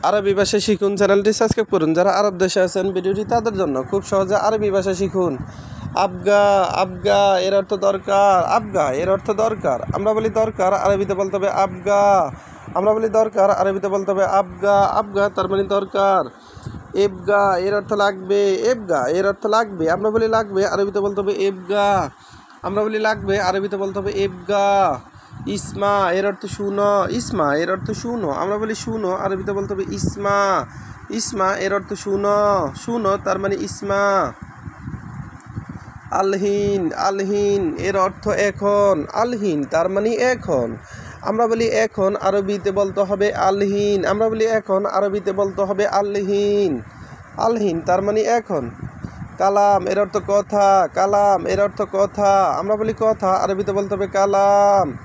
আরবি ভাষা শিখুন চ্যানেলটি সাবস্ক্রাইব করুন। যারা আরব দেশে আছেন ভিডিওটি তাদের জন্য, খুব সহজে আরবি ভাষা শিখুন। আবগা, আবগা এর অর্থ দরকার। আবগা এর অর্থ দরকার। আমরা বলি দরকার, আরবিতে বলতে হবে আবগা। আমরা বলি দরকার, আরবিতে বলতে হবে আবগা। আবগা তার মানে দরকার। এবগা এর অর্থ লাগবে। এবগা এর অর্থ লাগবে। আমরা বলি লাগবে, আরবিতে বলতে হবে এবগা। আমরা বলি লাগবে, আরবিতে বলতে হবে এবগা। ইসমা এর অর্থ শুনো। ইসমা এর অর্থ শুনো। আমরা বলি শুনো, আরবিতে বলতে হবে ইসমা। ইসমা এর অর্থ শুনো। শুনো তার মানে ইসমা। আলহিন, আলহিন এর অর্থ এখন। আলহিন তার মানে এখন। আমরা বলি এখন, আরবিতে বলতে হবে আলহিন। আমরা বলি এখন, আরবিতে বলতে হবে আলহিন। আলহিন তার মানে এখন। কালাম এর অর্থ কথা। কালাম এর অর্থ কথা। আমরা বলি কথা, আরবিতে বলতে হবে কালাম।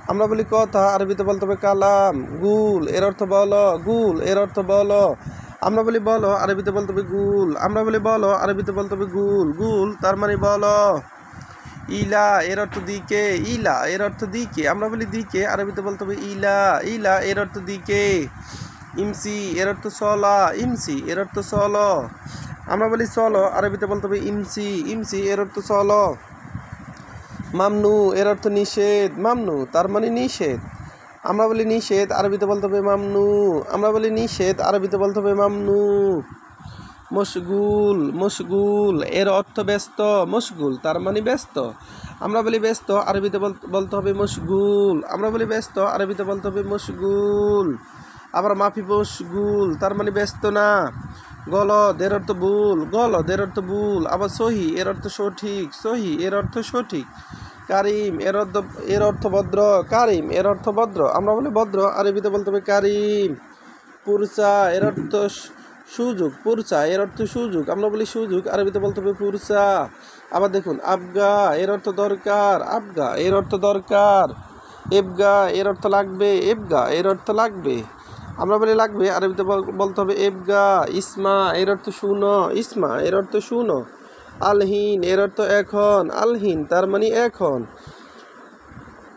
আমরা বলি কথা, আরবিতে বলতে হবে কালাম। গুল এর অর্থ বলো। গুল এর অর্থ বলো। আমরা বলি বলো, আরবিতে বলতে হবে গুল। আমরা বলি বলো, আরবিতে বলতে হবে গুল। গুল তার মানে বলো। ইলা এর অর্থ দিকে। ইলা এর অর্থ দিকে। আমরা বলি দিকে, আরবিতে বলতে হবে ইলা। ইলা এর অর্থ দিকে। ইমসি এর অর্থ চলা। ইমসি এর অর্থ চলো। আমরা বলি চলো, আরবিতে বলতে হবে ইমসি। ইমসি এর অর্থ চলো। মামনু এর অর্থ নিষেধ। মামনু তার মানে নিষেধ। আমরা বলি নিষেধ, আরবিতে বলতে হবে মামনু। আমরা বলি নিষেধ, আরবিতে বলতে হবে মামনু। মশগুল, মশগুল এর অর্থ ব্যস্ত। মশগুল তার মানে ব্যস্ত। আমরা বলি ব্যস্ত, আরবিতে বলতে হবে মশগুল। আমরা বলি ব্যস্ত, আরবিতে বলতে হবে মশগুল। আবার মাফি মশগুল তার মানে ব্যস্ত না। গলদ এর অর্থ ভুল। গলদ এর অর্থ ভুল। আবার সহি এর অর্থ সঠিক। সহি এর অর্থ সঠিক। কারিম এর অর্থ ভদ্র। কারিম এর অর্থ ভদ্র। আমরা বলি ভদ্র, আরবিতে বলতে হবে কারিম। পুরসা এর অর্থ সুযোগ। পুরসা এর অর্থ সুযোগ। আমরা বলি সুযোগ, আরবিতে বলতে হবে পুরসা। আবার দেখুন, আবগা এর অর্থ দরকার। আবগা এর অর্থ দরকার। এবগা এর অর্থ লাগবে। এবগা এর অর্থ লাগবে। আমরা বলি লাগবে, আরবিতে বলতে হবে এবগা। ইসমা এর অর্থ শুনো। ইসমা এর অর্থ শুনো। আলহিন এর অর্থ এখন। আলহিন তার মানে এখন।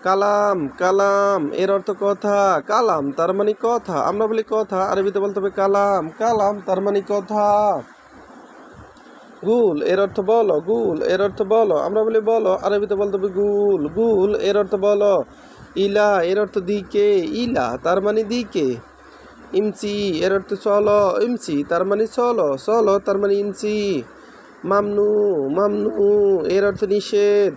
কালাম, কালাম এর অর্থ কথা। কালাম তার মানে কথা। আমরা বলি কথা, আরবিতে বলতে হবে কালাম। কালাম তার মানে কথা। গুল এর অর্থ বলো। গুল এর অর্থ বলো। আমরা বলি বলো, আরবিতে বলতে হবে গুল। গুল এর অর্থ বলো। ইলা এর অর্থ দিকে। ইলা তার মানে দিকে। ইমসি এর অর্থ চলো। ইমসি তার মানে চলো। চলো তার মানে ইমসি। মামনু, মামনু এর অর্থ নিষেধ।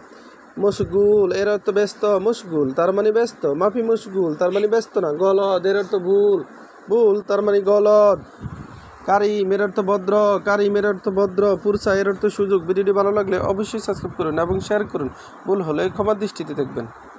মশগুল এর অর্থ ব্যস্ত। মশগুল তার মানে ব্যস্ত। মাফি মশগুল তার মানে ব্যস্ত না। গলদ এর অর্থ ভুল। ভুল তার মানে গলদ। কারিম এর অর্থ ভদ্র। কারিম এর অর্থ ভদ্র। পুরসা এর অর্থ সুযোগ। ভিডিওটি ভালো লাগলে অবশ্যই সাবস্ক্রাইব করুন এবং শেয়ার করুন। ভুল হলে ক্ষমার দৃষ্টিতে দেখবেন।